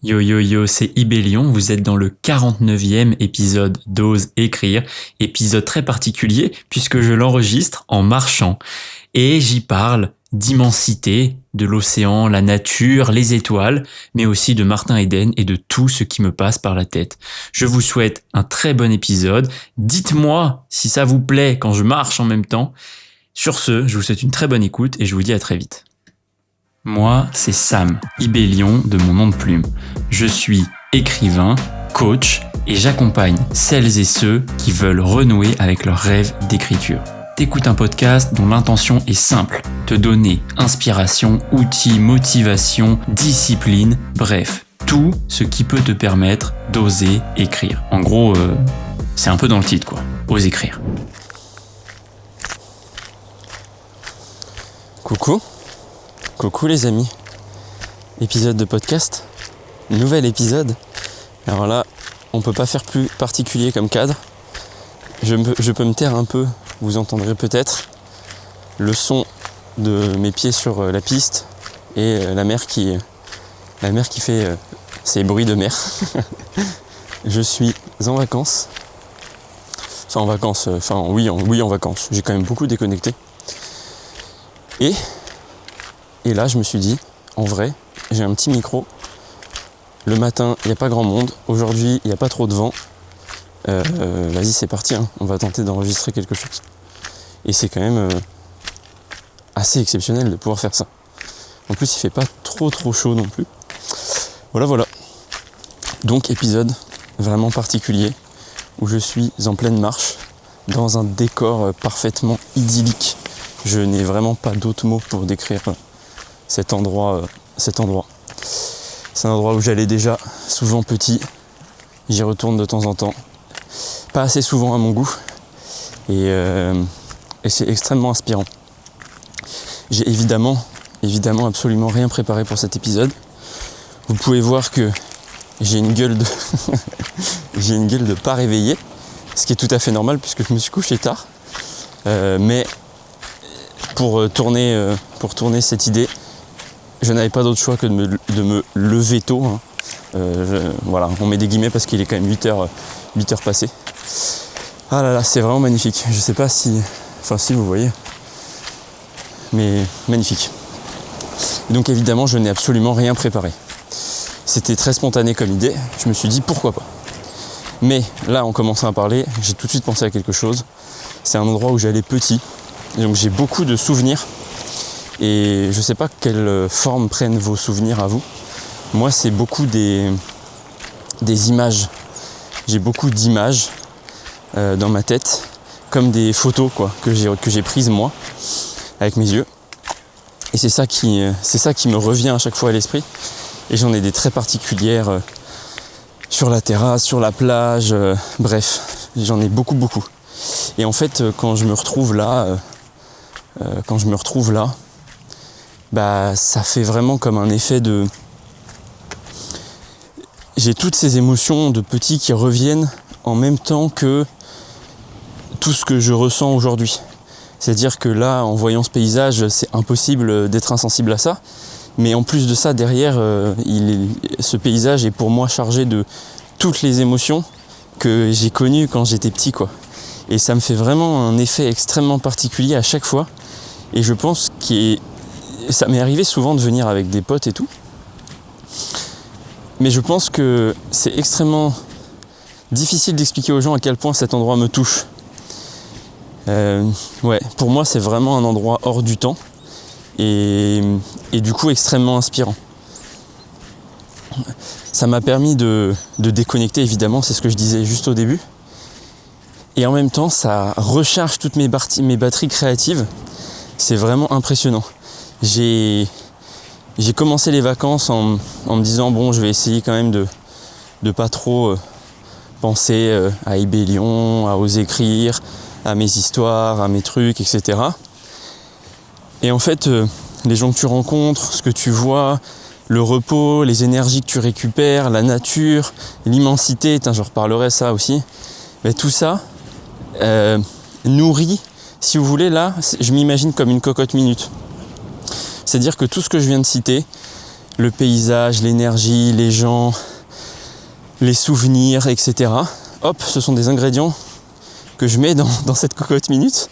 Yo yo yo, c'est Ibélion, vous êtes dans le 49e épisode d'Ose écrire, épisode très particulier puisque je l'enregistre en marchant et j'y parle d'immensité, de l'océan, la nature, les étoiles, mais aussi de Martin Eden et de tout ce qui me passe par la tête. Je vous souhaite un très bon épisode, dites-moi si ça vous plaît quand je marche en même temps. Sur ce, je vous souhaite une très bonne écoute et je vous dis à très vite. Moi, c'est Sam, Ibélion de mon nom de plume. Je suis écrivain, coach et j'accompagne celles et ceux qui veulent renouer avec leur rêve d'écriture. T'écoutes un podcast dont l'intention est simple, te donner inspiration, outils, motivation, discipline, bref, tout ce qui peut te permettre d'oser écrire. En gros, c'est un peu dans le titre quoi, ose écrire. Coucou les amis, épisode de podcast, nouvel épisode. Alors là, on peut pas faire plus particulier comme cadre. Je peux me taire un peu, vous entendrez peut-être le son de mes pieds sur la piste et la mer qui fait ses bruits de mer. Je suis en vacances. En vacances. J'ai quand même beaucoup déconnecté. Et là, je me suis dit, en vrai, j'ai un petit micro. Le matin, il n'y a pas grand monde. Aujourd'hui, il n'y a pas trop de vent. Vas-y, c'est parti. On va tenter d'enregistrer quelque chose. Et c'est quand même assez exceptionnel de pouvoir faire ça. En plus, il fait pas trop chaud non plus. Voilà. Donc, épisode vraiment particulier où je suis en pleine marche dans un décor parfaitement idyllique. Je n'ai vraiment pas d'autres mots pour décrire cet endroit. C'est un endroit où j'allais déjà souvent petit. J'y retourne de temps en temps. Pas assez souvent à mon goût. Et c'est extrêmement inspirant. J'ai évidemment absolument rien préparé pour cet épisode. Vous pouvez voir que j'ai une gueule de pas réveillé. Ce qui est tout à fait normal puisque je me suis couché tard. Mais pour tourner cette idée, je n'avais pas d'autre choix que de me lever tôt. On met des guillemets parce qu'il est quand même 8 heures passées. Ah là là, c'est vraiment magnifique. Je sais pas si vous voyez, mais magnifique. Et donc évidemment, je n'ai absolument rien préparé. C'était très spontané comme idée. Je me suis dit pourquoi pas. Mais là, en commençant à parler, j'ai tout de suite pensé à quelque chose. C'est un endroit où j'allais petit. Et donc j'ai beaucoup de souvenirs. Et je sais pas quelle forme prennent vos souvenirs à vous. Moi, c'est beaucoup des images. J'ai beaucoup d'images dans ma tête, comme des photos que j'ai prises moi, avec mes yeux. Et c'est ça qui me revient à chaque fois à l'esprit. Et j'en ai des très particulières sur la terrasse, sur la plage, bref, j'en ai beaucoup. Et en fait, quand je me retrouve là, ça fait vraiment comme un effet de... J'ai toutes ces émotions de petit qui reviennent en même temps que tout ce que je ressens aujourd'hui. C'est-à-dire que là, en voyant ce paysage, c'est impossible d'être insensible à ça. Mais en plus de ça, derrière, ce paysage est pour moi chargé de toutes les émotions que j'ai connues quand j'étais petit, quoi. Et ça me fait vraiment un effet extrêmement particulier à chaque fois. Et je pense ça m'est arrivé souvent de venir avec des potes et tout. Mais je pense que c'est extrêmement difficile d'expliquer aux gens à quel point cet endroit me touche. Pour moi, c'est vraiment un endroit hors du temps. Et du coup, extrêmement inspirant. Ça m'a permis de déconnecter, évidemment, c'est ce que je disais juste au début. Et en même temps, ça recharge toutes mes batteries créatives. C'est vraiment impressionnant. J'ai commencé les vacances en me disant bon, je vais essayer quand même de pas trop penser à Ibélion, à oser écrire, à mes histoires, à mes trucs, etc. Et en fait, les gens que tu rencontres, ce que tu vois, le repos, les énergies que tu récupères, la nature, l'immensité, je reparlerai ça aussi, mais tout ça nourrit, si vous voulez, là, je m'imagine comme une cocotte minute. C'est-à-dire que tout ce que je viens de citer, le paysage, l'énergie, les gens, les souvenirs, etc. Hop, ce sont des ingrédients que je mets dans cette cocotte minute.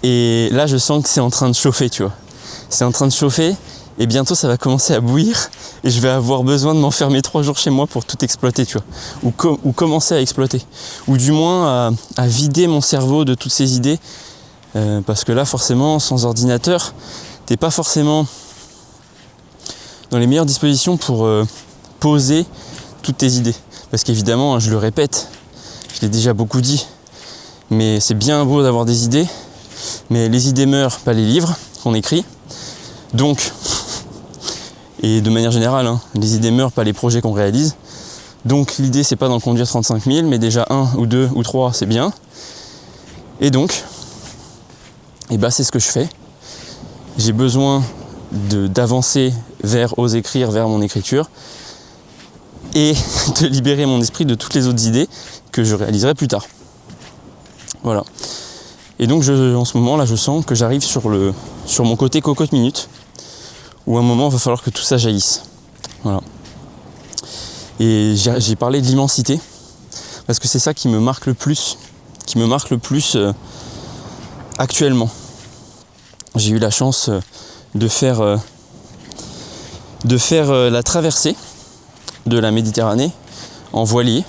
Et là, je sens que c'est en train de chauffer, tu vois. C'est en train de chauffer et bientôt, ça va commencer à bouillir et je vais avoir besoin de m'enfermer 3 jours chez moi pour tout exploiter, tu vois. Ou commencer à exploiter. Ou du moins à vider mon cerveau de toutes ces idées. Parce que là, forcément, sans ordinateur, t'es pas forcément dans les meilleures dispositions pour poser toutes tes idées. Parce qu'évidemment, je le répète, je l'ai déjà beaucoup dit, mais c'est bien beau d'avoir des idées, mais les idées meurent, pas les livres qu'on écrit. Donc, et de manière générale, les idées meurent, pas les projets qu'on réalise. Donc l'idée, c'est pas d'en conduire 35 000, mais déjà 1 ou 2 ou 3, c'est bien. Et donc, c'est ce que je fais. J'ai besoin d'avancer vers oser écrire, vers mon écriture, et de libérer mon esprit de toutes les autres idées que je réaliserai plus tard. Voilà. Et donc en ce moment là, je sens que j'arrive sur mon côté cocotte minute, où à un moment il va falloir que tout ça jaillisse. Voilà. Et j'ai parlé de l'immensité, parce que c'est ça qui me marque le plus, actuellement. J'ai eu la chance de faire la traversée de la Méditerranée en voilier.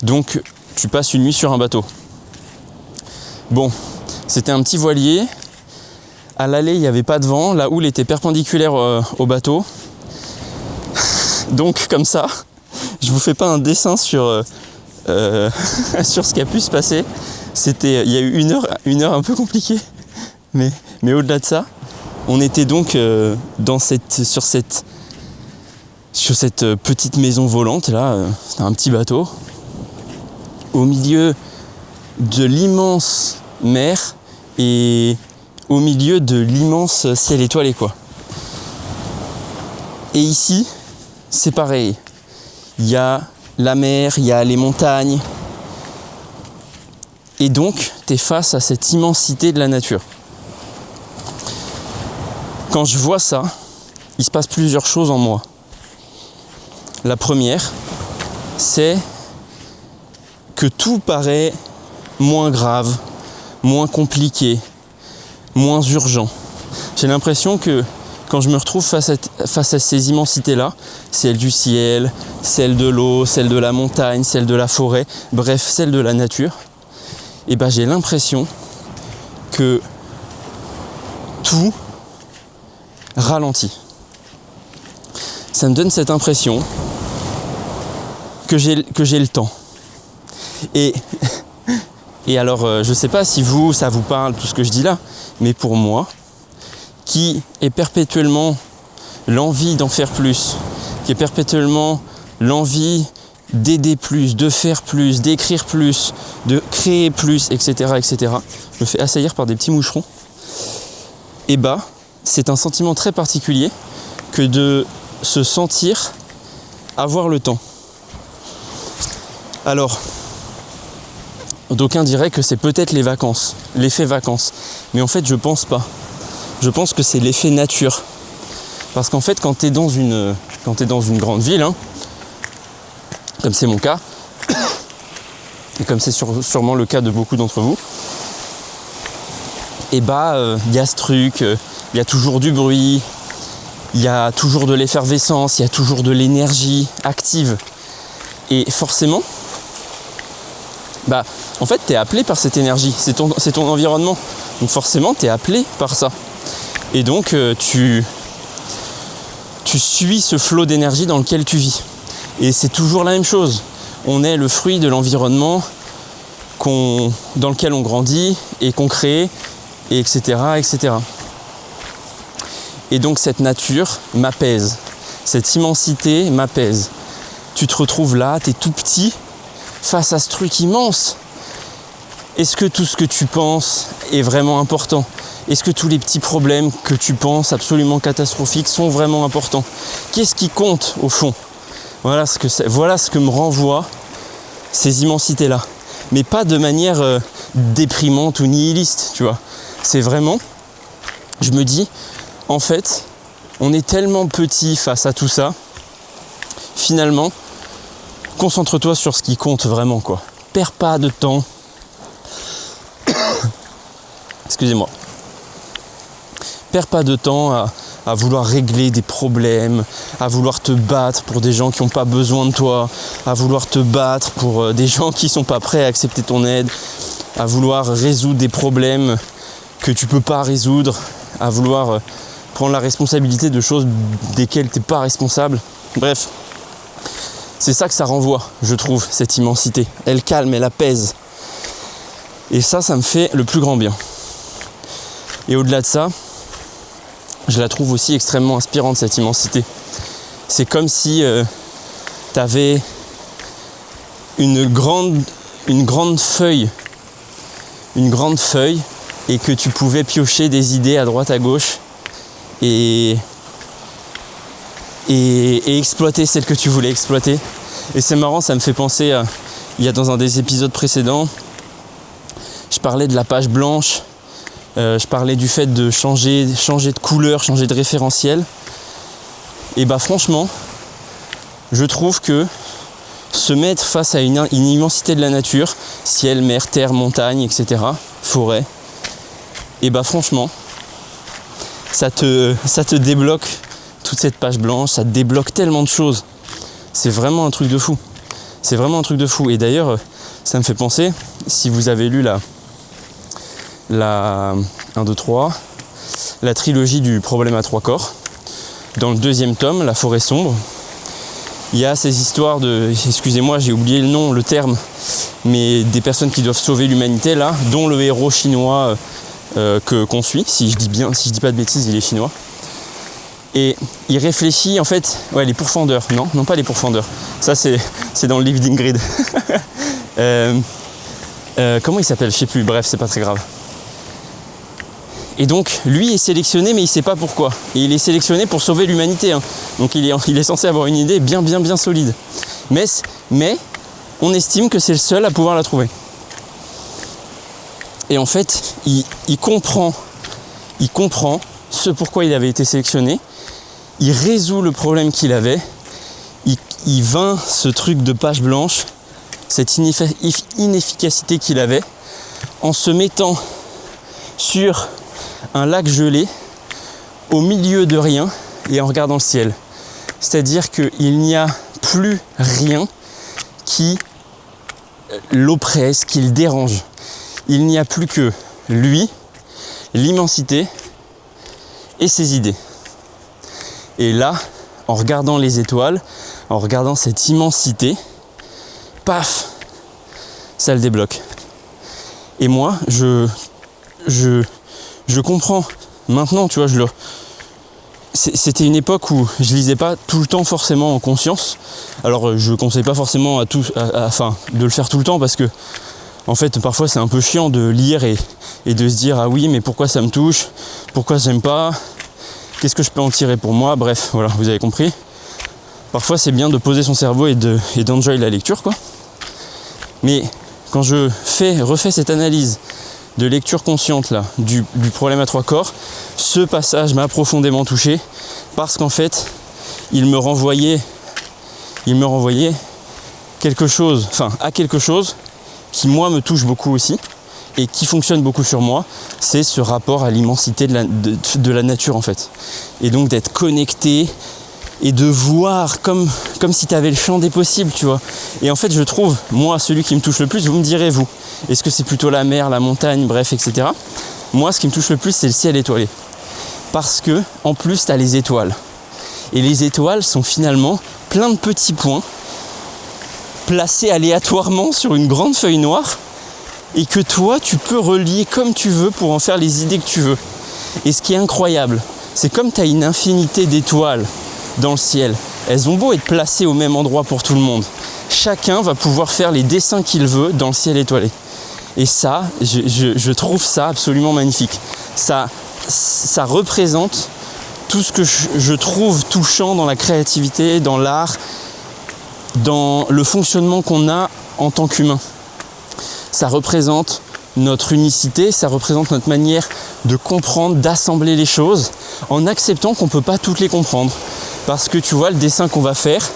Donc tu passes une nuit sur un bateau. Bon, c'était un petit voilier. À l'aller, il n'y avait pas de vent. La houle était perpendiculaire au bateau. Donc comme ça, je vous fais pas un dessin sur ce qui a pu se passer. Il y a eu une heure un peu compliquée. Mais au-delà de ça, on était donc sur cette petite maison volante là, c'était un petit bateau, au milieu de l'immense mer et au milieu de l'immense ciel étoilé, quoi. Et ici, c'est pareil. Il y a la mer, il y a les montagnes. Et donc, tu es face à cette immensité de la nature. Quand je vois ça, il se passe plusieurs choses en moi. La première, c'est que tout paraît moins grave, moins compliqué, moins urgent. J'ai l'impression que quand je me retrouve face à ces immensités-là, celle du ciel, celle de l'eau, celle de la montagne, celle de la forêt, bref, celle de la nature, j'ai l'impression que tout ralentit. Ça me donne cette impression que j'ai le temps. Et alors, je sais pas si ça vous parle tout ce que je dis là, mais pour moi, qui est perpétuellement l'envie d'en faire plus, qui est perpétuellement l'envie d'aider plus, de faire plus, d'écrire plus, de créer plus, etc., etc., je me fais assaillir par des petits moucherons. C'est un sentiment très particulier que de se sentir avoir le temps. Alors, d'aucuns diraient que c'est peut-être les vacances, l'effet vacances. Mais en fait, je pense pas. Je pense que c'est l'effet nature. Parce qu'en fait, quand tu es dans une grande ville, comme c'est mon cas, et comme c'est sûrement le cas de beaucoup d'entre vous, y a ce truc, il y a toujours du bruit, il y a toujours de l'effervescence, il y a toujours de l'énergie active. Et forcément, en fait, tu es appelé par cette énergie, c'est ton environnement. Donc forcément, tu es appelé par ça. Et donc, tu suis ce flot d'énergie dans lequel tu vis. Et c'est toujours la même chose. On est le fruit de l'environnement dans lequel on grandit et qu'on crée, et etc., etc. Et donc cette nature m'apaise. Cette immensité m'apaise. Tu te retrouves là, tu es tout petit, face à ce truc immense. Est-ce que tout ce que tu penses est vraiment important ? Est-ce que tous les petits problèmes que tu penses absolument catastrophiques sont vraiment importants ? Qu'est-ce qui compte au fond ? Voilà ce que me renvoient ces immensités-là. Mais pas de manière déprimante ou nihiliste, tu vois. C'est vraiment, je me dis, en fait, on est tellement petit face à tout ça. Finalement, concentre-toi sur ce qui compte vraiment, quoi. Perds pas de temps. Excusez-moi. Perds pas de temps à vouloir régler des problèmes, à vouloir te battre pour des gens qui n'ont pas besoin de toi, à vouloir te battre pour des gens qui ne sont pas prêts à accepter ton aide, à vouloir résoudre des problèmes que tu ne peux pas résoudre, à vouloir prendre la responsabilité de choses desquelles tu n'es pas responsable. Bref, c'est ça que ça renvoie, je trouve, cette immensité. Elle calme, elle apaise. Et ça me fait le plus grand bien. Et au-delà de ça, je la trouve aussi extrêmement inspirante, cette immensité. C'est comme si tu avais une grande feuille et que tu pouvais piocher des idées à droite à gauche et exploiter celles que tu voulais exploiter. Et c'est marrant, ça me fait penser à, il y a dans un des épisodes précédents, je parlais de la page blanche, je parlais du fait de changer de couleur, changer de référentiel. Et bah franchement, je trouve que se mettre face à une immensité de la nature, ciel, mer, terre, montagne, etc., forêt, et bah franchement, ça te débloque toute cette page blanche, ça te débloque tellement de choses. C'est vraiment un truc de fou. C'est vraiment un truc de fou. Et d'ailleurs, ça me fait penser, si vous avez lu la trilogie du problème à 3 corps, dans le 2e tome, La forêt sombre, il y a ces histoires de, excusez-moi, j'ai oublié le terme, mais des personnes qui doivent sauver l'humanité là, dont le héros chinois qu'on suit, si je dis pas de bêtises, il est chinois. Et il réfléchit en fait, les pourfendeurs, non pas les pourfendeurs, ça c'est dans le livre d'Ingrid. Comment il s'appelle, je sais plus, bref, c'est pas très grave. Et donc lui est sélectionné, mais il sait pas pourquoi. Et il est sélectionné pour sauver l'humanité, hein. Donc il est censé avoir une idée bien solide. Mais on estime que c'est le seul à pouvoir la trouver. Et en fait, il comprend ce pourquoi il avait été sélectionné. Il résout le problème qu'il avait. Il vainc ce truc de page blanche, cette inefficacité qu'il avait, en se mettant sur un lac gelé au milieu de rien et en regardant le ciel. C'est-à-dire qu'il n'y a plus rien qui l'oppresse, qui le dérange. Il n'y a plus que lui, l'immensité et ses idées. Et là, en regardant les étoiles, en regardant cette immensité, paf, ça le débloque. Et moi, je comprends maintenant, tu vois, c'était une époque où je lisais pas tout le temps forcément en conscience. Alors je conseille pas forcément de le faire tout le temps, parce que en fait parfois c'est un peu chiant de lire et de se dire ah oui mais pourquoi ça me touche, pourquoi j'aime pas, qu'est-ce que je peux en tirer pour moi, bref voilà, vous avez compris. Parfois c'est bien de poser son cerveau et d'enjoy la lecture quoi. Mais quand je refais cette analyse de lecture consciente là, du problème à 3 corps, ce passage m'a profondément touché, parce qu'en fait il me renvoyait quelque chose qui moi me touche beaucoup aussi et qui fonctionne beaucoup sur moi, c'est ce rapport à l'immensité de la nature en fait. Et donc d'être connecté et de voir comme si tu avais le champ des possibles, tu vois. Et en fait je trouve, moi celui qui me touche le plus, vous me direz vous, est-ce que c'est plutôt la mer, la montagne, bref, etc. Moi ce qui me touche le plus c'est le ciel étoilé. Parce que en plus tu as les étoiles. Et les étoiles sont finalement plein de petits points placés aléatoirement sur une grande feuille noire et que toi tu peux relier comme tu veux pour en faire les idées que tu veux. Et ce qui est incroyable, c'est comme tu as une infinité d'étoiles dans le ciel, elles ont beau être placées au même endroit pour tout le monde, chacun va pouvoir faire les dessins qu'il veut dans le ciel étoilé. Et ça, je trouve ça absolument magnifique. Ça représente tout ce que je trouve touchant dans la créativité, dans l'art, dans le fonctionnement qu'on a en tant qu'humain. Ça représente notre unicité, ça représente notre manière de comprendre, d'assembler les choses, en acceptant qu'on ne peut pas toutes les comprendre. Parce que tu vois, le dessin qu'on va faire,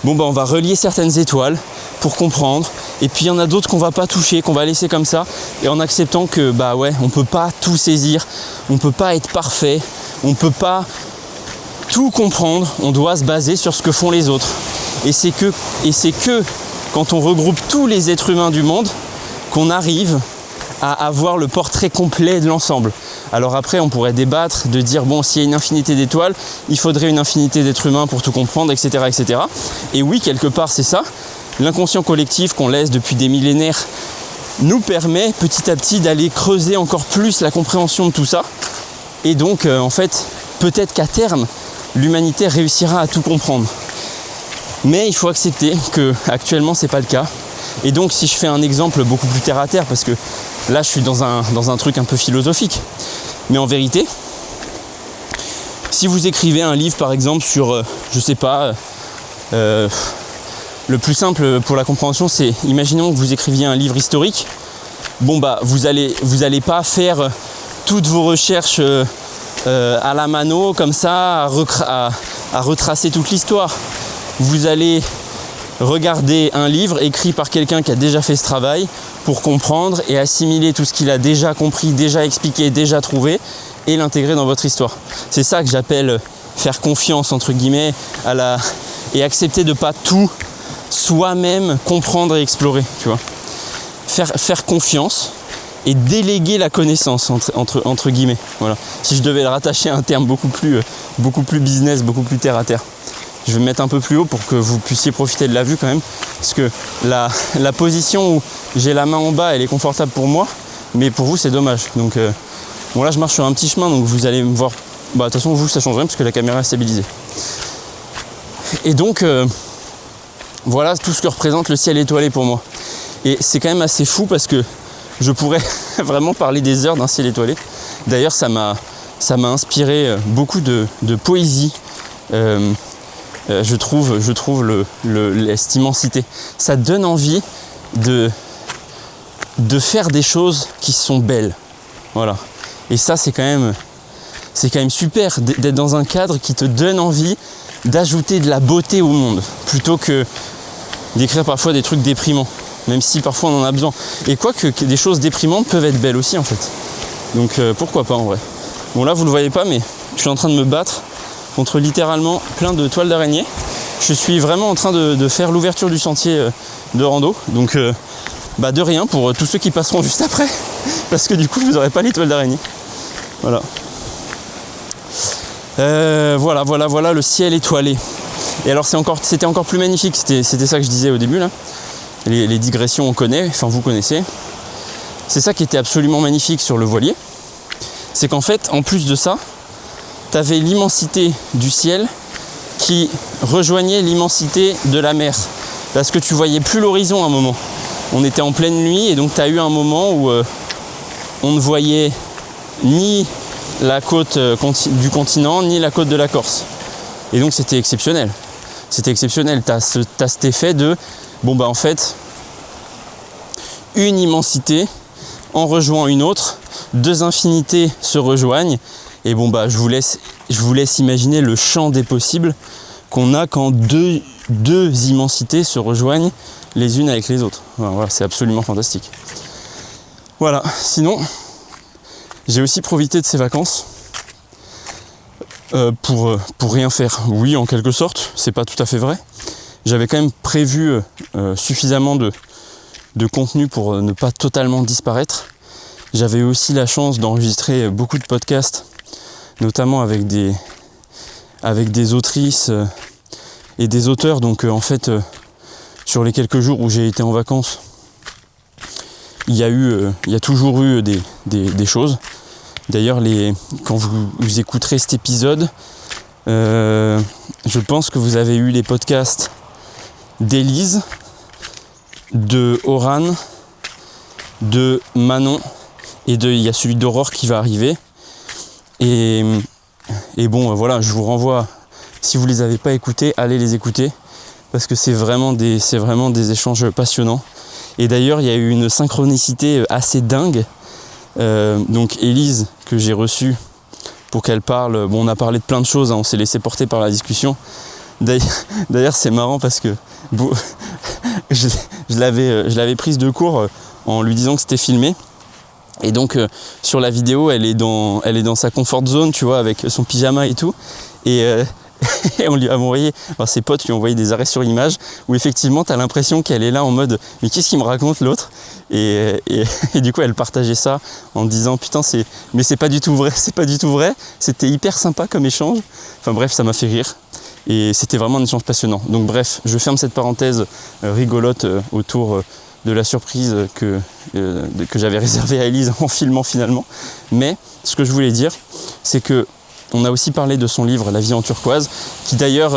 on va relier certaines étoiles pour comprendre, et puis il y en a d'autres qu'on va pas toucher, qu'on va laisser comme ça, et en acceptant que on peut pas tout saisir, on peut pas être parfait, on peut pas tout comprendre, on doit se baser sur ce que font les autres. Et c'est que quand on regroupe tous les êtres humains du monde qu'on arrive à avoir le portrait complet de l'ensemble. Alors après, on pourrait débattre de dire, s'il y a une infinité d'étoiles, il faudrait une infinité d'êtres humains pour tout comprendre, etc., etc. Et oui, quelque part, c'est ça. L'inconscient collectif qu'on laisse depuis des millénaires nous permet petit à petit d'aller creuser encore plus la compréhension de tout ça. Et donc, en fait, peut-être qu'à terme, l'humanité réussira à tout comprendre. Mais il faut accepter qu'actuellement, c'est pas le cas. Et donc, si je fais un exemple beaucoup plus terre à terre, parce que là, je suis dans un truc un peu philosophique. Mais en vérité, si vous écrivez un livre, par exemple, sur, le plus simple pour la compréhension, c'est, imaginons que vous écriviez un livre historique. Vous allez pas faire toutes vos recherches à la mano, comme ça, à retracer toute l'histoire. Vous allez regarder un livre écrit par quelqu'un qui a déjà fait ce travail pour comprendre et assimiler tout ce qu'il a déjà compris, déjà expliqué, déjà trouvé et l'intégrer dans votre histoire. C'est ça que j'appelle faire confiance entre guillemets et accepter de pas tout soi-même comprendre et explorer, tu vois. Faire confiance et déléguer la connaissance entre guillemets. Voilà. Si je devais le rattacher à un terme beaucoup plus business, beaucoup plus terre à terre. Je vais me mettre un peu plus haut pour que vous puissiez profiter de la vue quand même. Parce que la position où j'ai la main en bas, elle est confortable pour moi, mais pour vous c'est dommage. Donc là je marche sur un petit chemin, donc vous allez me voir. De toute façon vous ça change rien parce que la caméra est stabilisée. Et donc voilà tout ce que représente le ciel étoilé pour moi. Et c'est quand même assez fou parce que je pourrais vraiment parler des heures d'un ciel étoilé. D'ailleurs ça m'a inspiré beaucoup de poésie. Je trouve cette immensité. Ça donne envie de faire des choses qui sont belles. Voilà. Et ça c'est quand même super d'être dans un cadre qui te donne envie d'ajouter de la beauté au monde plutôt que d'écrire parfois des trucs déprimants, même si parfois on en a besoin. Et quoique des choses déprimantes peuvent être belles aussi en fait. Donc pourquoi pas en vrai. Là vous le voyez pas, mais je suis en train de me battre contre littéralement plein de toiles d'araignée. Je suis vraiment en train de faire l'ouverture du sentier de rando. Donc de rien pour tous ceux qui passeront juste après. Parce que du coup vous n'aurez pas les toiles d'araignée. Voilà. Voilà le ciel étoilé. Et alors c'était encore plus magnifique, c'était ça que je disais au début là. Les digressions on connaît, enfin vous connaissez. C'est ça qui était absolument magnifique sur le voilier. C'est qu'en fait, en plus de ça, tu avais l'immensité du ciel qui rejoignait l'immensité de la mer. Parce que tu voyais plus l'horizon à un moment. On était en pleine nuit et donc tu as eu un moment où on ne voyait ni la côte du continent, ni la côte de la Corse. Et donc c'était exceptionnel. C'était exceptionnel. Tu as cet effet de, en fait, une immensité en rejoint une autre, deux infinités se rejoignent. Et je vous laisse imaginer le champ des possibles qu'on a quand deux immensités se rejoignent les unes avec les autres. Voilà, c'est absolument fantastique. Voilà, sinon, j'ai aussi profité de ces vacances pour rien faire. Oui, en quelque sorte, c'est pas tout à fait vrai. J'avais quand même prévu suffisamment de contenu pour ne pas totalement disparaître. J'avais aussi la chance d'enregistrer beaucoup de podcasts, notamment avec des autrices et des auteurs. Donc en fait, sur les quelques jours où j'ai été en vacances, il y a toujours eu des choses. D'ailleurs, quand vous écouterez cet épisode, je pense que vous avez eu les podcasts d'Élise, de Oran, de Manon, et il y a celui d'Aurore qui va arriver. Et voilà, je vous renvoie, si vous ne les avez pas écoutés, allez les écouter, parce que c'est vraiment des échanges passionnants. Et d'ailleurs, il y a eu une synchronicité assez dingue. Donc Élise, que j'ai reçue pour qu'elle parle. Bon, on a parlé de plein de choses, hein, on s'est laissé porter par la discussion. D'ailleurs, c'est marrant parce que je l'avais prise de court en lui disant que c'était filmé. Et donc sur la vidéo, elle est dans sa comfort zone, tu vois, avec son pyjama et tout. Et on lui a envoyé, enfin, ses potes lui ont envoyé des arrêts sur image où effectivement tu as l'impression qu'elle est là en mode mais qu'est-ce qu'il me raconte l'autre, et du coup elle partageait ça en disant putain mais c'est pas du tout vrai, c'était hyper sympa comme échange. Enfin bref, ça m'a fait rire et c'était vraiment un échange passionnant. Donc bref, je ferme cette parenthèse rigolote autour de la surprise que j'avais réservée à Elise en filmant finalement. Mais ce que je voulais dire, c'est que on a aussi parlé de son livre La vie en turquoise, qui d'ailleurs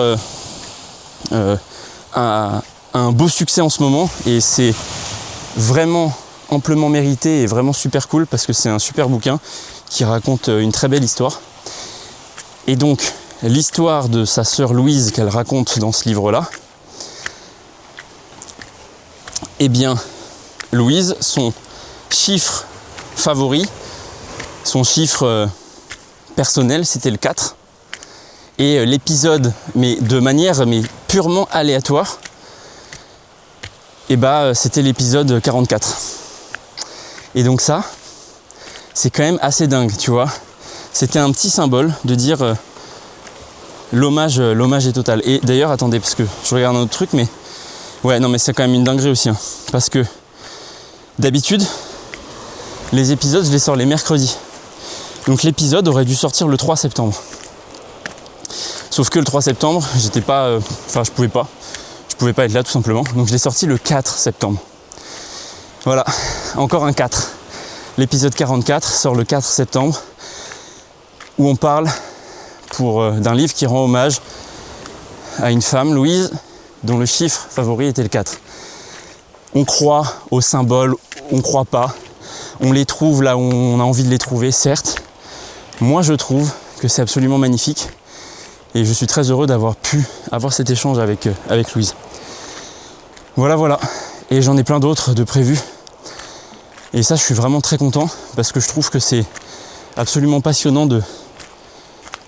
a un beau succès en ce moment, et c'est vraiment amplement mérité et vraiment super cool parce que c'est un super bouquin qui raconte une très belle histoire. Et donc l'histoire de sa sœur Louise qu'elle raconte dans ce livre-là, eh bien Louise, son chiffre favori, son chiffre personnel, c'était le 4. Et l'épisode, mais de manière purement aléatoire, et c'était l'épisode 44. Et donc ça, c'est quand même assez dingue, tu vois. C'était un petit symbole de dire l'hommage est total. Et d'ailleurs, attendez, parce que je regarde un autre truc, mais ouais, non, mais c'est quand même une dinguerie aussi, hein, parce que d'habitude, les épisodes, je les sors les mercredis. Donc l'épisode aurait dû sortir le 3 septembre. Sauf que le 3 septembre, je pouvais pas être là tout simplement. Donc je l'ai sorti le 4 septembre. Voilà, encore un 4. L'épisode 44 sort le 4 septembre, où on parle d'un livre qui rend hommage à une femme, Louise, dont le chiffre favori était le 4. On croit aux symboles, on croit pas. On les trouve là où on a envie de les trouver, certes. Moi, je trouve que c'est absolument magnifique et je suis très heureux d'avoir pu avoir cet échange avec Louise. Voilà. Et j'en ai plein d'autres de prévus. Et ça, je suis vraiment très content parce que je trouve que c'est absolument passionnant de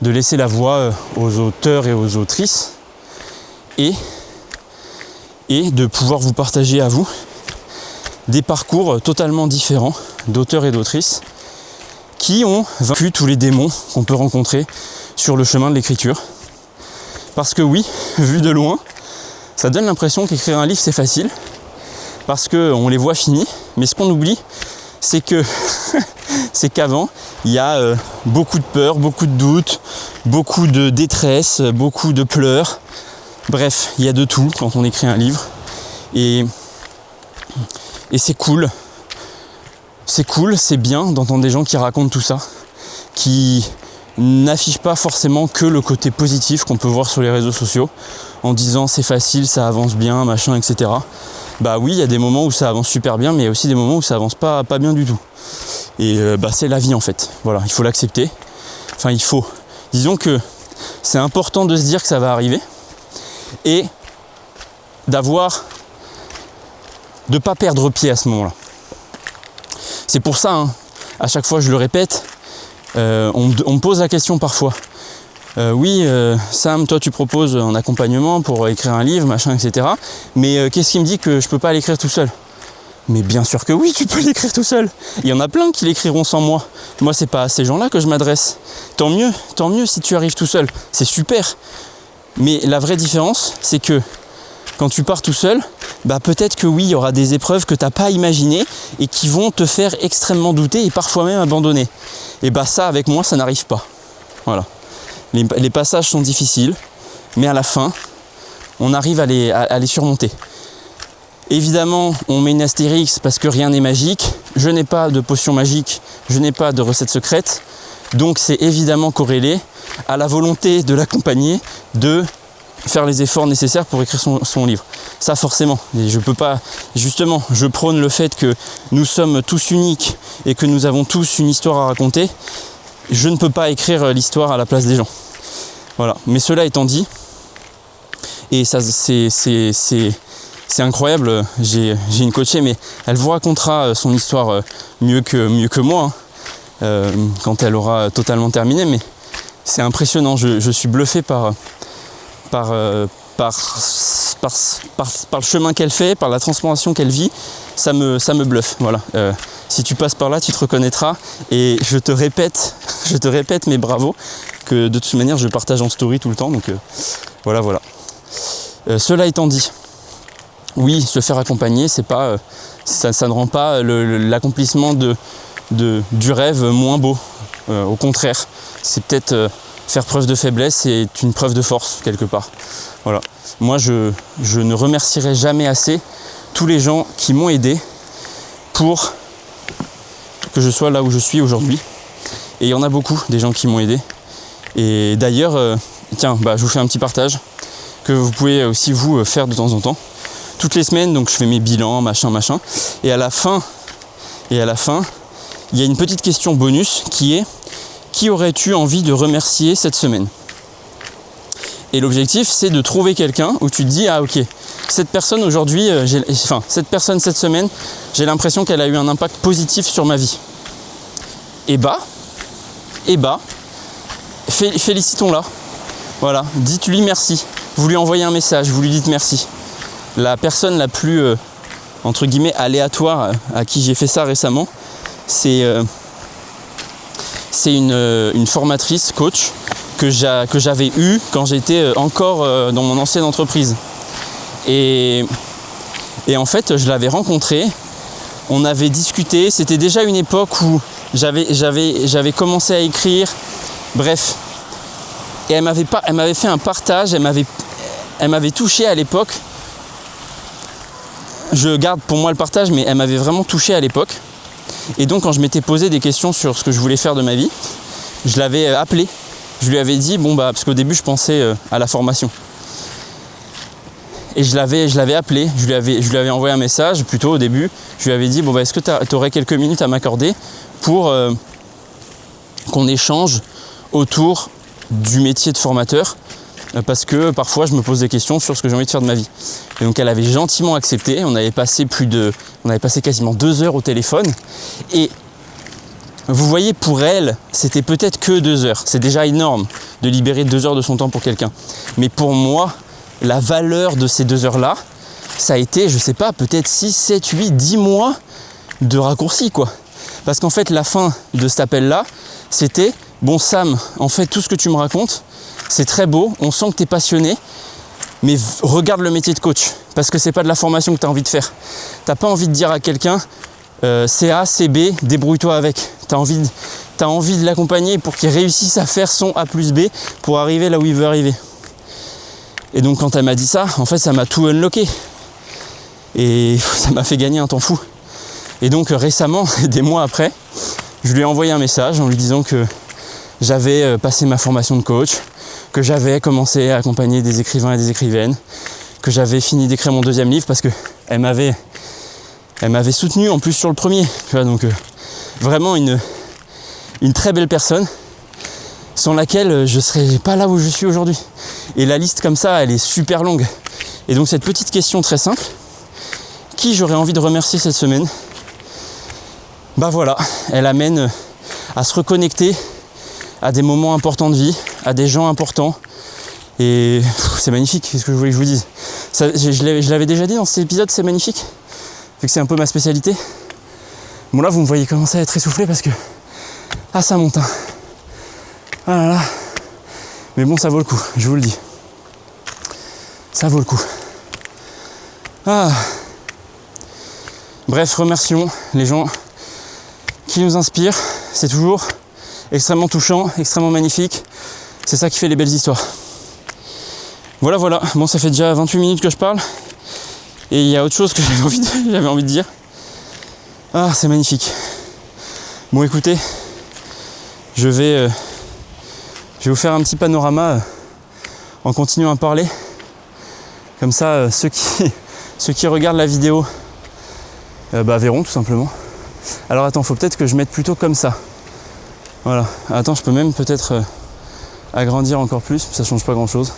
laisser la voix aux auteurs et aux autrices et de pouvoir vous partager à vous des parcours totalement différents d'auteurs et d'autrices qui ont vaincu tous les démons qu'on peut rencontrer sur le chemin de l'écriture. Parce que oui, vu de loin, ça donne l'impression qu'écrire un livre c'est facile, parce qu'on les voit finis, mais ce qu'on oublie, c'est qu'avant, il y a beaucoup de peur, beaucoup de doutes, beaucoup de détresse, beaucoup de pleurs. Bref, il y a de tout quand on écrit un livre. Et c'est cool. C'est cool, c'est bien d'entendre des gens qui racontent tout ça, qui n'affichent pas forcément que le côté positif qu'on peut voir sur les réseaux sociaux, en disant c'est facile, ça avance bien, machin, etc. Bah oui, il y a des moments où ça avance super bien, mais il y a aussi des moments où ça avance pas bien du tout. Et c'est la vie en fait. Voilà, il faut l'accepter. Enfin, disons que c'est important de se dire que ça va arriver et de pas perdre pied à ce moment-là. C'est pour ça, hein, à chaque fois je le répète, on me pose la question parfois. Oui, Sam, toi tu proposes un accompagnement pour écrire un livre, machin, etc. Mais qu'est-ce qui me dit que je peux pas l'écrire tout seul ? Mais bien sûr que oui, tu peux l'écrire tout seul. Il y en a plein qui l'écriront sans moi. Moi, c'est pas à ces gens-là que je m'adresse. Tant mieux si tu arrives tout seul. C'est super. Mais la vraie différence, c'est que quand tu pars tout seul, peut-être que oui, il y aura des épreuves que tu n'as pas imaginées et qui vont te faire extrêmement douter et parfois même abandonner. Et ça, avec moi, ça n'arrive pas. Voilà. Les passages sont difficiles, mais à la fin, on arrive à les surmonter. Évidemment, on met une astérix parce que rien n'est magique. Je n'ai pas de potion magique, je n'ai pas de recette secrète. Donc c'est évidemment corrélé à la volonté de l'accompagner de faire les efforts nécessaires pour écrire son livre. Ça forcément. Et je peux pas. Justement, je prône le fait que nous sommes tous uniques et que nous avons tous une histoire à raconter. Je ne peux pas écrire l'histoire à la place des gens. Voilà. Mais cela étant dit, et ça c'est incroyable, j'ai une coachée, mais elle vous racontera son histoire mieux que moi, hein, quand elle aura totalement terminé. Mais c'est impressionnant. Je suis bluffé par le chemin qu'elle fait, par la transformation qu'elle vit. Ça me bluffe. Voilà. Si tu passes par là, tu te reconnaîtras. Et je te répète, mes bravos, que de toute manière, je partage en story tout le temps. Donc voilà. Cela étant dit, oui, se faire accompagner, c'est pas, ça ne rend pas l'accomplissement du rêve moins beau. Au contraire, c'est peut-être faire preuve de faiblesse et une preuve de force quelque part. Voilà. Moi, je ne remercierai jamais assez tous les gens qui m'ont aidé pour que je sois là où je suis aujourd'hui. Et il y en a beaucoup, des gens qui m'ont aidé. Et d'ailleurs, je vous fais un petit partage que vous pouvez aussi vous faire de temps en temps. Toutes les semaines, donc je fais mes bilans, machin. Et à la fin, il y a une petite question bonus qui est: qui aurais-tu envie de remercier cette semaine? Et l'objectif, c'est de trouver quelqu'un où tu te dis, ah ok, cette personne aujourd'hui, cette personne cette semaine, j'ai l'impression qu'elle a eu un impact positif sur ma vie. Et félicitons-la. Voilà, dites-lui merci. Vous lui envoyez un message, vous lui dites merci. La personne la plus, entre guillemets, aléatoire à qui j'ai fait ça récemment, c'est une formatrice, coach, que j'avais eue quand j'étais encore dans mon ancienne entreprise. Et en fait, je l'avais rencontrée, on avait discuté, c'était déjà une époque où j'avais commencé à écrire, bref. Et elle m'avait fait un partage, elle m'avait touché à l'époque. Je garde pour moi le partage, mais elle m'avait vraiment touché à l'époque. Et donc quand je m'étais posé des questions sur ce que je voulais faire de ma vie, je l'avais appelée. Je lui avais dit, parce qu'au début je pensais à la formation. Et je l'avais appelée, je lui avais envoyé un message plutôt au début. Je lui avais dit, est-ce que tu aurais quelques minutes à m'accorder pour qu'on échange autour du métier de formateur, parce que parfois je me pose des questions sur ce que j'ai envie de faire de ma vie. Et donc elle avait gentiment accepté, on avait passé quasiment 2 heures au téléphone, et vous voyez, pour elle, c'était peut-être que 2 heures, c'est déjà énorme de libérer 2 heures de son temps pour quelqu'un. Mais pour moi, la valeur de ces 2 heures-là, ça a été, je sais pas, peut-être 6, 7, 8, 10 mois de raccourci, quoi. Parce qu'en fait, la fin de cet appel-là, c'était: bon Sam, en fait tout ce que tu me racontes, c'est très beau, on sent que tu es passionné, mais regarde le métier de coach, parce que c'est pas de la formation que tu as envie de faire. T'as pas envie de dire à quelqu'un c'est A, c'est B, débrouille-toi avec. T'as envie de l'accompagner pour qu'il réussisse à faire son A plus B pour arriver là où il veut arriver. Et donc quand elle m'a dit ça, en fait ça m'a tout unlocké. Et ça m'a fait gagner un temps fou. Et donc récemment, des mois après, je lui ai envoyé un message en lui disant que j'avais passé ma formation de coach, que j'avais commencé à accompagner des écrivains et des écrivaines, que j'avais fini d'écrire mon 2e livre, parce que elle m'avait soutenu en plus sur le premier. Tu vois, donc vraiment une très belle personne sans laquelle je ne serais pas là où je suis aujourd'hui. Et la liste comme ça, elle est super longue. Et donc cette petite question très simple, qui j'aurais envie de remercier cette semaine? Voilà, elle amène à se reconnecter à des moments importants de vie, à des gens importants. Et c'est magnifique, qu'est-ce que je voulais que je vous dise? Ça, je l'avais déjà dit dans cet épisode, c'est magnifique, vu que c'est un peu ma spécialité. Bon là, vous me voyez commencer à être essoufflé parce que... Ah, ça monte, hein. Ah là là. Mais bon, ça vaut le coup, je vous le dis. Ça vaut le coup. Ah. Bref, remercions les gens qui nous inspirent. C'est toujours extrêmement touchant, extrêmement magnifique. C'est ça qui fait les belles histoires. Voilà. Bon, ça fait déjà 28 minutes que je parle. Et il y a autre chose que j'avais envie de dire. Ah, c'est magnifique. Bon, écoutez, je vais vous faire un petit panorama en continuant à parler. Comme ça, ceux qui regardent la vidéo verront tout simplement. Alors attends, faut peut-être que je mette plutôt comme ça. Voilà. Attends, je peux même peut-être agrandir encore plus. Ça change pas grand-chose.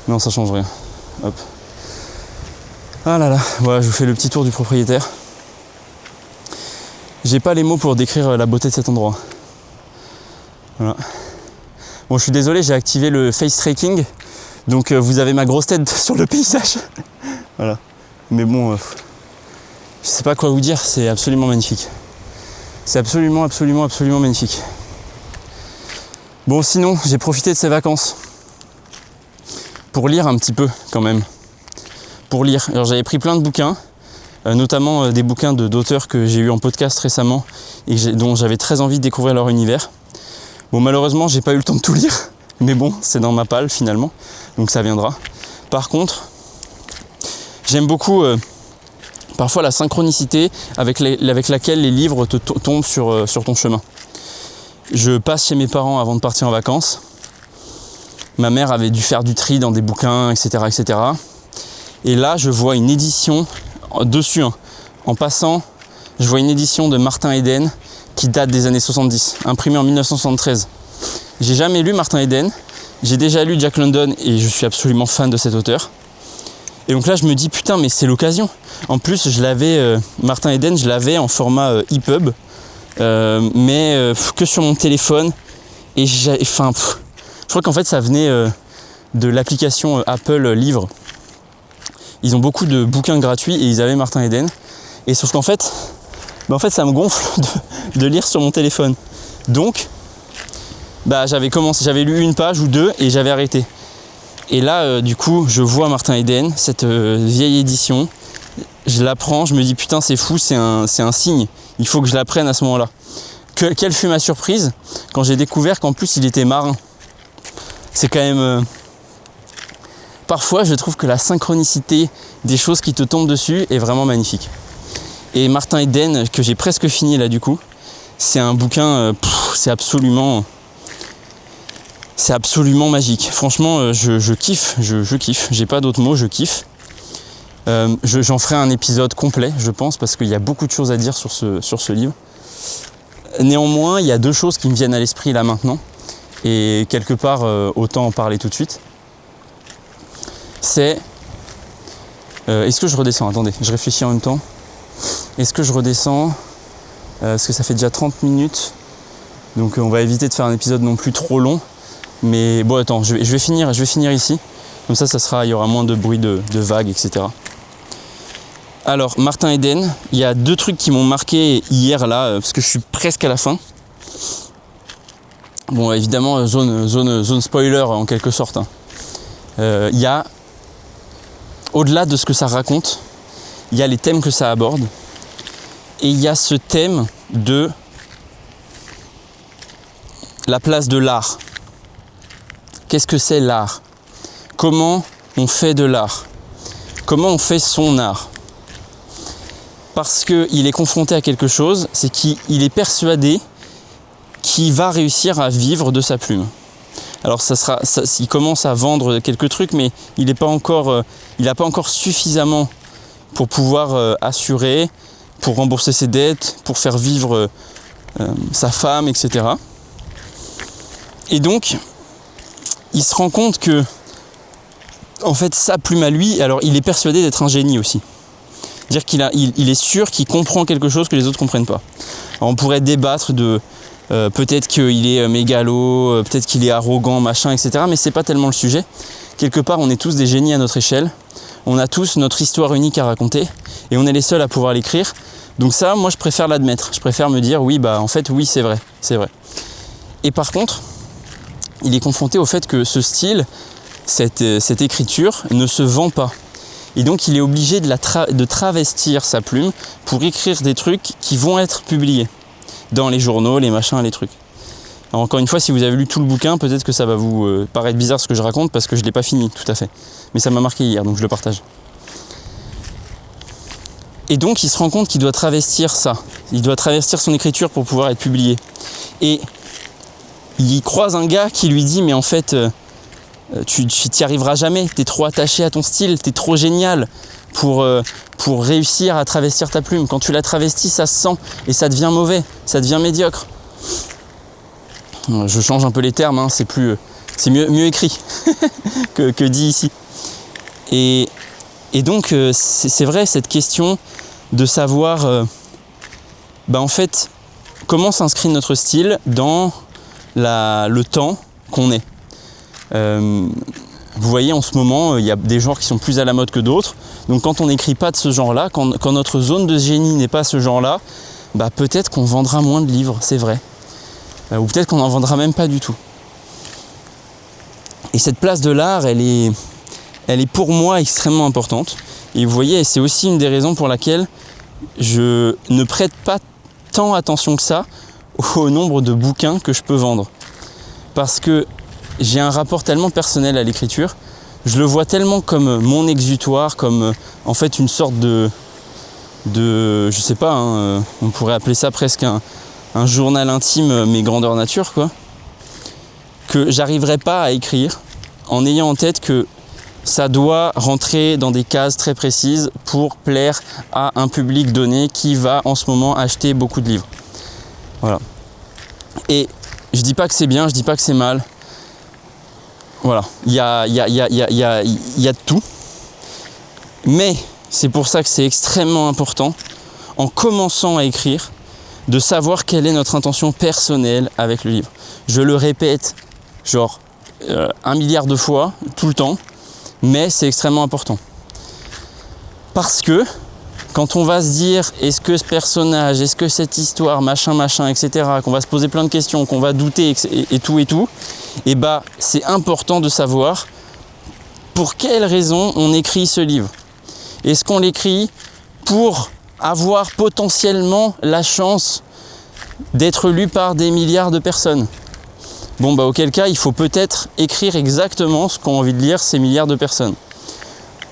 Non, ça change rien. Hop. Ah là là. Voilà, je vous fais le petit tour du propriétaire. J'ai pas les mots pour décrire la beauté de cet endroit. Voilà. Bon, je suis désolé, j'ai activé le face tracking, donc vous avez ma grosse tête sur le paysage. Voilà. Mais bon, je sais pas quoi vous dire, c'est absolument magnifique. C'est absolument magnifique. Bon, sinon, j'ai profité de ces vacances pour lire un petit peu quand même. Pour lire. Alors, j'avais pris plein de bouquins, notamment des bouquins d'auteurs que j'ai eu en podcast récemment et dont j'avais très envie de découvrir leur univers. Bon, malheureusement, j'ai pas eu le temps de tout lire, mais bon, c'est dans ma palle finalement, donc ça viendra. Par contre, j'aime beaucoup parfois la synchronicité avec laquelle les livres tombent sur ton chemin. Je passe chez mes parents avant de partir en vacances. Ma mère avait dû faire du tri dans des bouquins, etc. etc. Et là, je vois une édition dessus. En passant, je vois une édition de Martin Eden qui date des années 70, imprimée en 1973. J'ai jamais lu Martin Eden, j'ai déjà lu Jack London et je suis absolument fan de cet auteur. Et donc là, je me dis, putain, mais c'est l'occasion. En plus, Martin Eden, je l'avais en format EPUB, mais que sur mon téléphone. Et je crois qu'en fait, ça venait de l'application Apple Livre. Ils ont beaucoup de bouquins gratuits et ils avaient Martin Eden. Et sauf qu'en fait, ça me gonfle de lire sur mon téléphone. Donc, j'avais lu une page ou deux et j'avais arrêté. Et là, du coup, je vois Martin Eden, cette vieille édition. Je la prends, je me dis putain, c'est fou, c'est un signe. Il faut que je la prenne à ce moment-là. Quelle fut ma surprise quand j'ai découvert qu'en plus il était marin. C'est quand même... Parfois, je trouve que la synchronicité des choses qui te tombent dessus est vraiment magnifique. Et Martin Eden, que j'ai presque fini là du coup, c'est un bouquin, c'est absolument magique. Franchement, je kiffe, je kiffe. J'ai pas d'autres mots, je kiffe. J'en ferai un épisode complet, je pense, parce qu'il y a beaucoup de choses à dire sur ce livre. Néanmoins, il y a deux choses qui me viennent à l'esprit là maintenant. Et quelque part, autant en parler tout de suite. C'est... est-ce que je redescends? Attendez, je réfléchis en même temps. Est-ce que je redescends? Parce que ça fait déjà 30 minutes. Donc on va éviter de faire un épisode non plus trop long. Mais bon, attends, je vais finir ici. Comme ça il y aura moins de bruit de vagues, etc. Alors, Martin Eden, il y a deux trucs qui m'ont marqué hier là, parce que je suis presque à la fin. Bon, évidemment, zone spoiler en quelque sorte. Il y a, au-delà de ce que ça raconte, il y a les thèmes que ça aborde. Et il y a ce thème de la place de l'art. Qu'est-ce que c'est l'art? Comment on fait de l'art? Comment on fait son art? Parce qu'il est confronté à quelque chose, c'est qu'il est persuadé qu'il va réussir à vivre de sa plume. Alors il commence à vendre quelques trucs, mais il n'a pas encore suffisamment pour pouvoir assurer, pour rembourser ses dettes, pour faire vivre sa femme, etc. Et donc, il se rend compte que, en fait, sa plume à lui, alors il est persuadé d'être un génie aussi. C'est-à-dire qu'il est sûr qu'il comprend quelque chose que les autres ne comprennent pas. Alors, on pourrait débattre de peut-être qu'il est mégalo, peut-être qu'il est arrogant, machin, etc. Mais c'est pas tellement le sujet. Quelque part, on est tous des génies à notre échelle. On a tous notre histoire unique à raconter et on est les seuls à pouvoir l'écrire. Donc ça, moi, je préfère l'admettre. Je préfère me dire, oui, en fait, oui, c'est vrai. Et par contre, il est confronté au fait que ce style, cette écriture, ne se vend pas. Et donc, il est obligé de travestir sa plume pour écrire des trucs qui vont être publiés dans les journaux, les machins, les trucs. Alors, encore une fois, si vous avez lu tout le bouquin, peut-être que ça va vous paraître bizarre ce que je raconte parce que je ne l'ai pas fini, tout à fait. Mais ça m'a marqué hier, donc je le partage. Et donc, il se rend compte qu'il doit travestir ça. Il doit travestir son écriture pour pouvoir être publié. Et il croise un gars qui lui dit, mais en fait, tu t'y arriveras jamais, t'es trop attaché à ton style, t'es trop génial pour réussir à travestir ta plume. Quand tu la travestis, ça se sent et ça devient mauvais, ça devient médiocre. Je change un peu les termes, c'est mieux écrit que dit ici. Et donc, c'est vrai, cette question de savoir, en fait, comment s'inscrit notre style dans le temps qu'on est. Vous voyez, en ce moment, il y a des genres qui sont plus à la mode que d'autres. Donc quand on n'écrit pas de ce genre-là, quand notre zone de génie n'est pas ce genre-là, bah peut-être qu'on vendra moins de livres, c'est vrai. Ou peut-être qu'on n'en vendra même pas du tout. Et cette place de l'art, elle est pour moi extrêmement importante. Et vous voyez, c'est aussi une des raisons pour laquelle je ne prête pas tant attention que ça au nombre de bouquins que je peux vendre. Parce que j'ai un rapport tellement personnel à l'écriture, je le vois tellement comme mon exutoire, comme en fait une sorte de je sais pas, hein, on pourrait appeler ça presque un journal intime, mais grandeur nature, quoi, que j'arriverai pas à écrire en ayant en tête que ça doit rentrer dans des cases très précises pour plaire à un public donné qui va en ce moment acheter beaucoup de livres. Voilà. Et je dis pas que c'est bien, je dis pas que c'est mal. Voilà, il y a de tout. Mais c'est pour ça que c'est extrêmement important, en commençant à écrire, de savoir quelle est notre intention personnelle avec le livre. Je le répète, genre 1 milliard de fois, tout le temps, mais c'est extrêmement important. Parce que, quand on va se dire, est-ce que ce personnage, est-ce que cette histoire, machin, etc., qu'on va se poser plein de questions, qu'on va douter et tout, et bah c'est important de savoir pour quelles raisons on écrit ce livre. Est-ce qu'on l'écrit pour avoir potentiellement la chance d'être lu par des milliards de personnes? Bon bah auquel cas il faut peut-être écrire exactement ce qu'ont envie de lire ces milliards de personnes.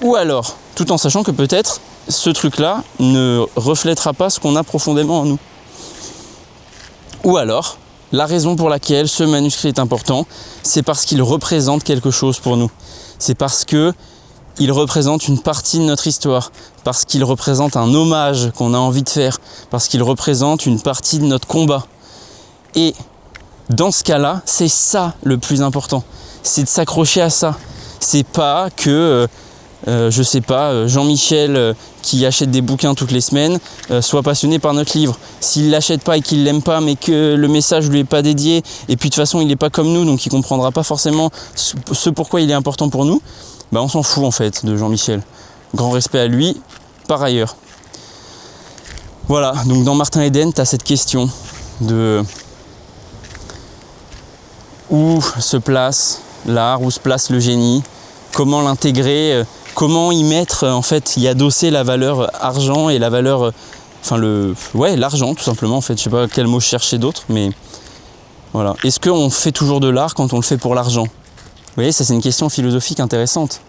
Ou alors, tout en sachant que peut-être ce truc-là ne reflètera pas ce qu'on a profondément en nous. Ou alors, la raison pour laquelle ce manuscrit est important, c'est parce qu'il représente quelque chose pour nous. C'est parce que il représente une partie de notre histoire, parce qu'il représente un hommage qu'on a envie de faire, parce qu'il représente une partie de notre combat. Et dans ce cas-là, c'est ça le plus important. C'est de s'accrocher à ça. C'est pas que, je sais pas, Jean-Michel qui achète des bouquins toutes les semaines soit passionné par notre livre. S'il l'achète pas et qu'il l'aime pas, mais que le message lui est pas dédié, et puis de toute façon il n'est pas comme nous, donc il comprendra pas forcément ce pourquoi il est important pour nous, bah on s'en fout en fait de Jean-Michel. Grand respect à lui, par ailleurs. Voilà, donc dans Martin Eden, tu as cette question de où se place l'art, où se place le génie, comment l'intégrer, comment y mettre, en fait, y adosser la valeur argent et la valeur, l'argent tout simplement, en fait, je sais pas quel mot je cherchais d'autre, mais voilà. Est-ce qu'on fait toujours de l'art quand on le fait pour l'argent? Vous voyez, ça c'est une question philosophique intéressante.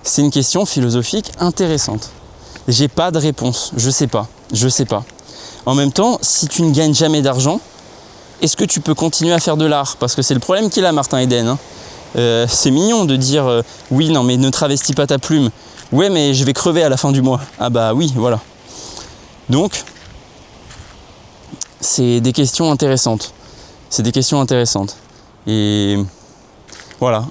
C'est une question philosophique intéressante. J'ai pas de réponse, je sais pas. En même temps, si tu ne gagnes jamais d'argent, est-ce que tu peux continuer à faire de l'art? Parce que c'est le problème qu'il a, Martin Eden. Hein. C'est mignon de dire oui, non, mais ne travestis pas ta plume. Ouais, mais je vais crever à la fin du mois. Ah bah oui, voilà. Donc, c'est des questions intéressantes. Et voilà,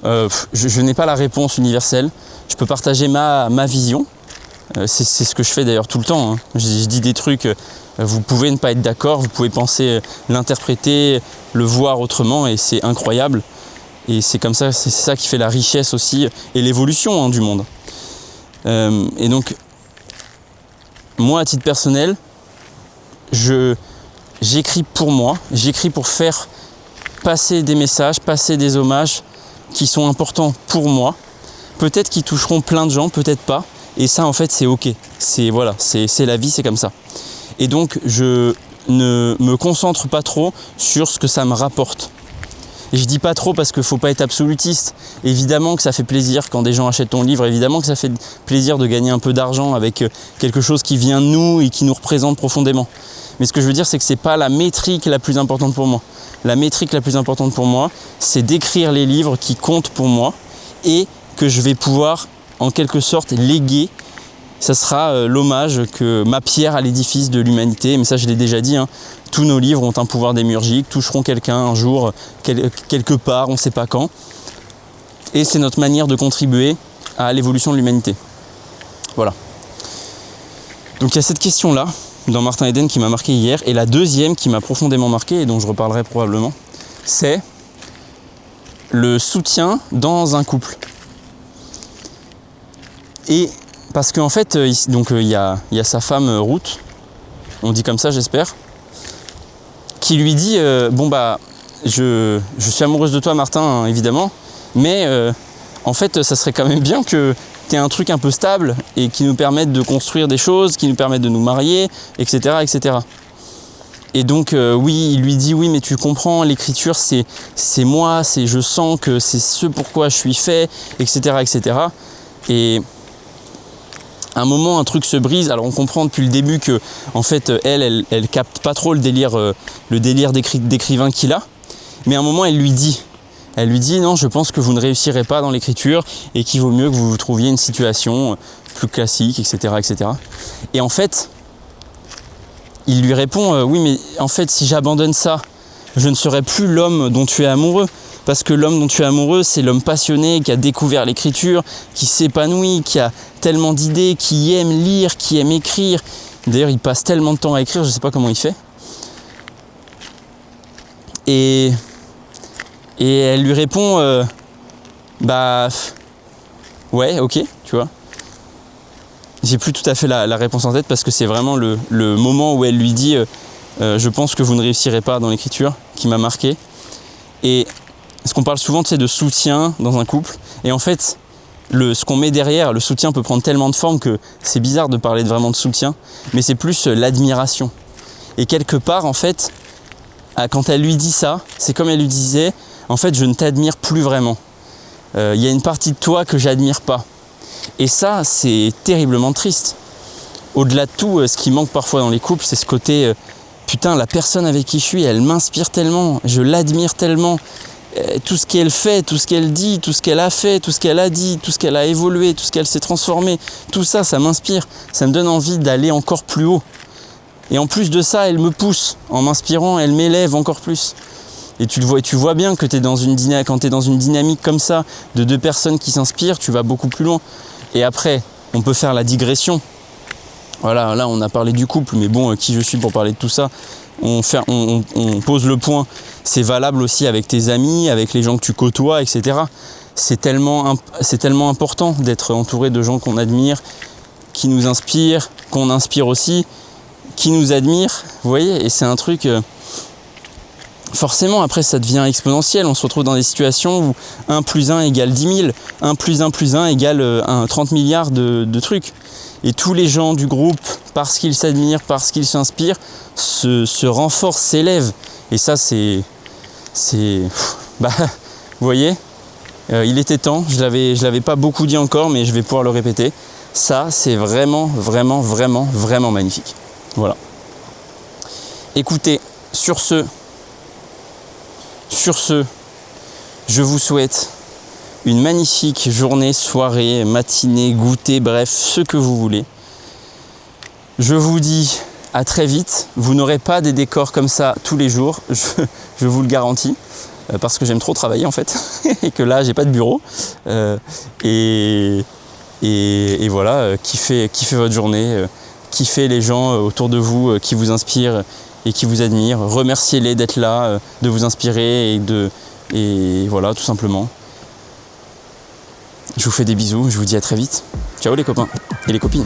je n'ai pas la réponse universelle. Je peux partager ma vision. C'est ce que je fais d'ailleurs tout le temps. Hein. Je dis des trucs, vous pouvez ne pas être d'accord, vous pouvez penser l'interpréter, le voir autrement, et c'est incroyable. Et c'est comme ça, c'est ça qui fait la richesse aussi et l'évolution du monde. Et donc, moi à titre personnel, j'écris pour moi, j'écris pour faire passer des messages, passer des hommages qui sont importants pour moi. Peut-être qu'ils toucheront plein de gens, peut-être pas. Et ça, en fait, c'est ok. C'est la vie, c'est comme ça. Et donc, je ne me concentre pas trop sur ce que ça me rapporte. Et je dis pas trop parce qu'il ne faut pas être absolutiste. Évidemment que ça fait plaisir quand des gens achètent ton livre. Évidemment que ça fait plaisir de gagner un peu d'argent avec quelque chose qui vient de nous et qui nous représente profondément. Mais ce que je veux dire, c'est que ce n'est pas la métrique la plus importante pour moi. La métrique la plus importante pour moi, c'est d'écrire les livres qui comptent pour moi et que je vais pouvoir, en quelque sorte, léguer. Ça sera l'hommage, que ma pierre à l'édifice de l'humanité. Mais ça, je l'ai déjà dit, hein. Tous nos livres ont un pouvoir démiurgique, toucheront quelqu'un un jour, quelque part, on ne sait pas quand. Et c'est notre manière de contribuer à l'évolution de l'humanité. Voilà. Donc il y a cette question-là, dans Martin Eden, qui m'a marqué hier. Et la deuxième qui m'a profondément marqué, et dont je reparlerai probablement, c'est le soutien dans un couple. Et parce qu'en fait, il y a sa femme Ruth, on dit comme ça j'espère, qui lui dit je suis amoureuse de toi Martin, hein, évidemment, mais en fait ça serait quand même bien que tu aies un truc un peu stable et qui nous permette de construire des choses, qui nous permette de nous marier, etc. etc. Et donc oui, il lui dit oui mais tu comprends, l'écriture c'est moi, je sens que c'est ce pourquoi je suis fait, etc. etc. Et à un moment un truc se brise. Alors on comprend depuis le début que en fait elle capte pas trop le délire d'écrivain qu'il a, mais à un moment elle lui dit non, je pense que vous ne réussirez pas dans l'écriture et qu'il vaut mieux que vous trouviez une situation plus classique, etc. etc. Et en fait il lui répond oui mais en fait si j'abandonne ça, je ne serai plus l'homme dont tu es amoureux. Parce que l'homme dont tu es amoureux, c'est l'homme passionné, qui a découvert l'écriture, qui s'épanouit, qui a tellement d'idées, qui aime lire, qui aime écrire. D'ailleurs, il passe tellement de temps à écrire, je ne sais pas comment il fait. Et elle lui répond, ouais, ok, tu vois. J'ai plus tout à fait la réponse en tête parce que c'est vraiment le moment où elle lui dit je pense que vous ne réussirez pas dans l'écriture, qui m'a marqué. Et parce qu'on parle souvent de soutien dans un couple, et en fait, ce qu'on met derrière, le soutien peut prendre tellement de formes que c'est bizarre de parler vraiment de soutien, mais c'est plus l'admiration. Et quelque part, en fait, quand elle lui dit ça, c'est comme elle lui disait, en fait, je ne t'admire plus vraiment. Il y a une partie de toi que j'admire pas. Et ça, c'est terriblement triste. Au-delà de tout, ce qui manque parfois dans les couples, c'est ce côté, putain, la personne avec qui je suis, elle m'inspire tellement, je l'admire tellement. Tout ce qu'elle fait, tout ce qu'elle dit, tout ce qu'elle a fait, tout ce qu'elle a dit, tout ce qu'elle a évolué, tout ce qu'elle s'est transformé, tout ça, ça m'inspire, ça me donne envie d'aller encore plus haut. Et en plus de ça, elle me pousse, en m'inspirant, elle m'élève encore plus. Et tu vois bien que quand tu es dans une dynamique comme ça, de deux personnes qui s'inspirent, tu vas beaucoup plus loin. Et après, on peut faire la digression. Voilà, là on a parlé du couple, mais bon, qui je suis pour parler de tout ça ? On pose le point, c'est valable aussi avec tes amis, avec les gens que tu côtoies, etc. C'est tellement important d'être entouré de gens qu'on admire, qui nous inspirent, qu'on inspire aussi, qui nous admirent, vous voyez, et c'est un truc... forcément, après, ça devient exponentiel, on se retrouve dans des situations où 1 + 1 égale 10 000, 1 + 1 + 1 égale 30 milliards de trucs. Et tous les gens du groupe, parce qu'ils s'admirent, parce qu'ils s'inspirent, se renforcent, s'élèvent. Et ça, c'est... vous voyez, il était temps, je l'avais pas beaucoup dit encore, mais je vais pouvoir le répéter. Ça, c'est vraiment, vraiment, vraiment, vraiment magnifique. Voilà. Écoutez, sur ce, je vous souhaite une magnifique journée, soirée, matinée, goûter, bref, ce que vous voulez. Je vous dis à très vite. Vous n'aurez pas des décors comme ça tous les jours, je vous le garantis, parce que j'aime trop travailler en fait, et que là, j'ai pas de bureau. Et voilà, kiffez votre journée, kiffez les gens autour de vous qui vous inspirent et qui vous admirent. Remerciez-les d'être là, de vous inspirer et voilà, tout simplement. Je vous fais des bisous, je vous dis à très vite. Ciao les copains et les copines.